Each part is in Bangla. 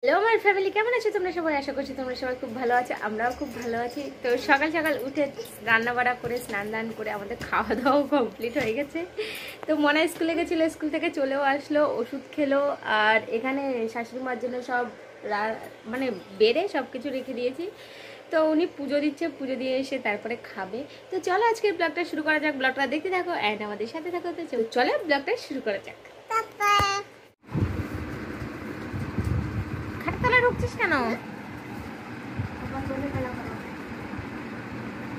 হ্যালো আমার ফ্যামিলি, কেমন আছো তোমরা সবাই? আশা করছি তোমরা সবাই খুব ভালো আছো, আমরাও খুব ভালো আছি। তো সকাল সকাল উঠে রান্না বাড়া করে স্নান দান করে আমাদের খাওয়া দাওয়াও কমপ্লিট হয়ে গেছে। তো মনে স্কুলে গেছিলো, স্কুল থেকে চলেও আসলো, ওষুধ খেলো। আর এখানে শাশুড়ি মার জন্য সব মানে বেড়ে সব কিছু রেখে দিয়েছি। তো উনি পুজো দিচ্ছে, পুজো দিয়ে এসে তারপরে খাবে। তো চলো আজকের ব্লগটা শুরু করা যাক। ব্লগটা দেখতে থাকো অ্যান্ড আমাদের সাথে থাকো। তো চলো ব্লগটা শুরু করা যাক। খাটতলা ঢুকছিস কেন?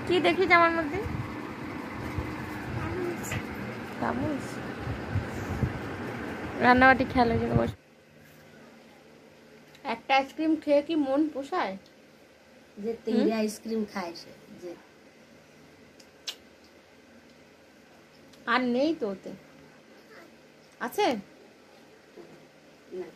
কি দেখিস আমার মধ্যে? রান্নাবাটি খেয়াল হয়ে যাবে। বস। একটা আইসক্রিম খেয়ে কি মন পোষায়? যে তেলে আইসক্রিম খায় সে যে আর নেই তো ওতে আছে। না।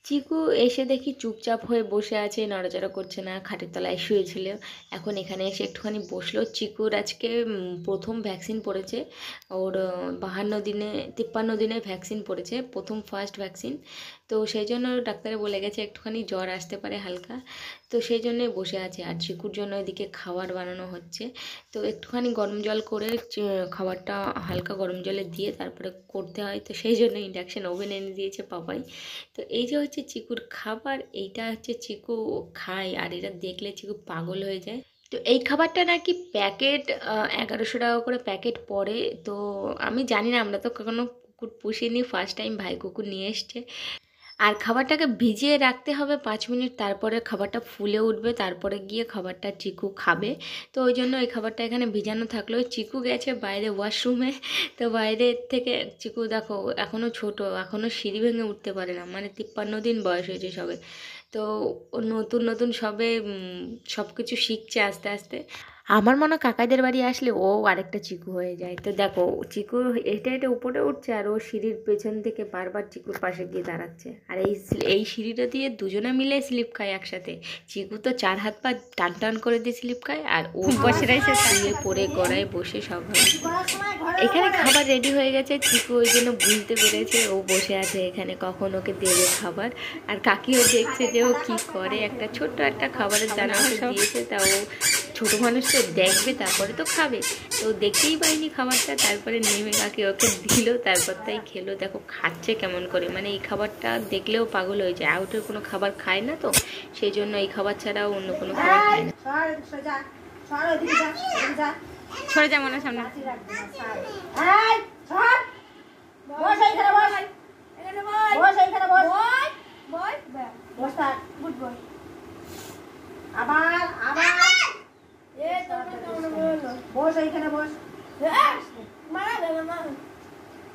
চিকু এসে দেখি চুপচাপ হয়ে বসে আছে, নড়াচড়া করছে না, খাটের তলায় শুয়েছিল। এখন এখানে এসে একটুখানি বসলো। চিকুর আজকে প্রথম ভ্যাকসিন পড়েছে। ওর 53 দিনে ভ্যাকসিন পড়েছে, প্রথম ফার্স্ট ভ্যাকসিন। তো সেই জন্য ডাক্তারে বলে গেছে একটুখানি জ্বর আসতে পারে হালকা। তো সেই জন্যই বসে আছে। আর চিকুর জন্য এদিকে খাবার বানানো হচ্ছে। তো একটুখানি গরম জল করে খাবারটা হালকা গরম জলে দিয়ে তারপরে করতে হয়। তো সেই জন্য ইন্ডাকশান ওভেন এনে দিয়েছে পাপাই। তো এই যে হচ্ছে চিকুর খাবার, এইটা হচ্ছে চিকু খায়। আর এটা দেখলে চিকু পাগল হয়ে যায়। তো এই খাবারটা নাকি প্যাকেট 1100 টাকা করে প্যাকেট পড়ে। তো আমি জানি না, আমরা তো কখনো কুকুর পুষিনি, ফার্স্ট টাইম ভাই কুকুর নিয়ে এসছে। আর খাবারটাকে ভিজিয়ে রাখতে হবে 5 মিনিট, তারপরে খাবারটা ফুলে উঠবে, তারপরে গিয়ে খাবারটা চিকু খাবে। তো ওই জন্য এই খাবারটা এখানে ভিজানো থাকলো। চিকু গেছে বাইরে ওয়াশরুমে। তো বাইরে থেকে চিকু দেখো এখনও ছোট, এখনও সিঁড়ি ভেঙে উঠতে পারে না, মানে 53 দিন বয়স হয়েছে সবে। তো ও নতুন নতুন সবে সব কিছু শিখছে আস্তে আস্তে। আমার মনে হয় কাকাইদের বাড়ি আসলে ও আরেকটা চিকু হয়ে যায়। তো দেখো চিকু হেঁটে হেঁটে উপরে উঠছে, আর ও সিঁড়ির পেছন থেকে বারবার চিকুর পাশে গিয়ে দাঁড়াচ্ছে। আর এই সিঁড়িটা দিয়ে দুজনে মিলে স্লিপ খায় একসাথে। চিকু তো 4 হাত পা টান টান করে দিয়ে স্লিপ খায়, আর ও বসে রয়েছে শুয়ে পড়ে গড়ায় বসে সব হয়। এখানে খাবার রেডি হয়ে গেছে, চিকু ওই জন্য বুঝতে পেরেছে ও বসে আছে এখানে, কখন ওকে দেবে খাবার। আর কাকিও দেখছে যে ও কি করে। একটা ছোট্ট একটা খাবারের দানা ওকে দিয়েছে, তা ও ছোট মানুষ তো দেখবে তারপরে তো খাবে। তো দেখতেই পাইনি খাবারটা, তারপরে নেমে কাকে ওকে দিল, তারপর তাই খেলো। দেখো খাচ্ছে কেমন করে, মানে এই খাবারটা দেখলেও পাগল হয়ে যায়। আউটের কোনো খাবার খায় না, তো সেই জন্য এই খাবার ছাড়াও অন্য কোনো খাবার খায় না। সরে যা মনে সামনে। আবার আবার বস এইখানে বস।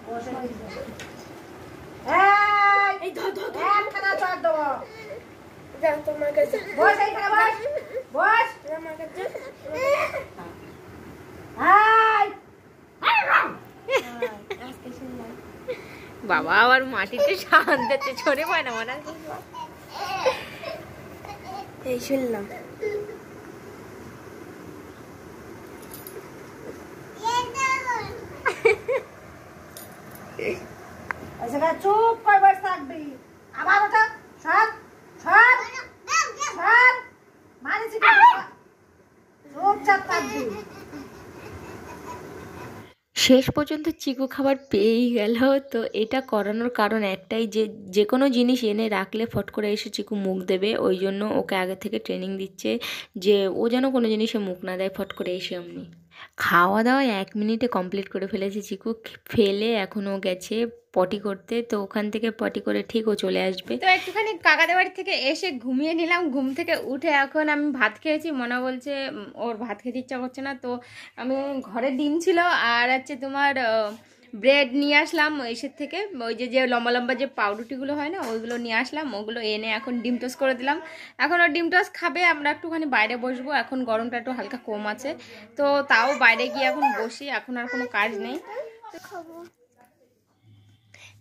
বস একখানা চট দেবো। বস এইখানে বস বস। বাবা আবার মাটিতে শান্তিতে ছড়ে পায় না মনে হয়। এই শুনলাম চুপ করে বসে থাকবি। আবার ওটা সব সব সব মারিছি চুপচাপ থাকবি। শেষ পর্যন্ত চিকু খাবার পেয়েই গেল। তো এটা করানোর কারণ একটাই, যে যে কোনো জিনিস এনে রাখলে ফট করে এসে চিকু মুখ দেবে। ওই জন্য ওকে আগে থেকে ট্রেনিং দিচ্ছে যে ও যেন কোনো জিনিসে মুখ না দেয় ফট করে এসে অমনি। খাওয়া দাওয়া 1 মিনিটে কমপ্লিট করে ফেলেছে চিকু। ফেলে এখনও গেছে পটি করতে। তো ওখান থেকে পটি করে ঠিক ও চলে আসবে। তো একটুখানি কাকাদের বাড়ি থেকে এসে ঘুমিয়ে নিলাম। ঘুম থেকে উঠে এখন আমি ভাত খেয়েছি। মনে বলছে ওর ভাত খেতে ইচ্ছা করছে না, তো আমি ঘরে ডিম ছিল আর হচ্ছে তোমার ব্রেড নিয়ে আসলাম এসের থেকে। ওই যে যে লম্বা লম্বা যে পাউরুটিগুলো হয় না, ওইগুলো নিয়ে আসলাম। ওগুলো এনে এখন ডিম টোস্ট করে দিলাম। এখন ও ডিম টোস্ট খাবে, আমরা একটুখানি বাইরে বসবো। এখন গরমটা একটু হালকা কম আছে, তো তাও বাইরে গিয়ে এখন বসি। এখন আর কোনো কাজ নেই।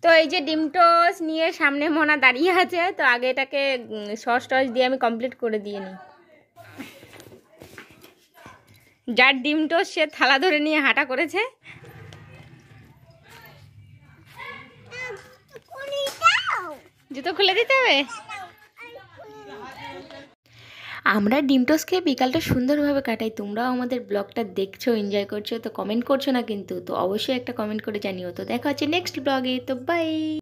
তো এই যে ডিম টোস্ট নিয়ে সামনে মোনা দাঁড়িয়ে আছে। তো আগে এটাকে সস টস দিয়ে আমি কমপ্লিট করে দিয়ে নিই। যার ডিম টোস্ট সে থালা ধরে নিয়ে হাঁটা করেছে। জুতো খুলে দিতে হবে। আমরা ডিম টোস্ট খেয়ে বিকালটা সুন্দরভাবে কাটাই। তোমরাও আমাদের ব্লগটা দেখছো, এনজয় করছো, তো কমেন্ট করছো না কিন্তু, তো অবশ্যই একটা কমেন্ট করে জানিও। তো দেখা হচ্ছে নেক্সট ব্লগে, তো বাই।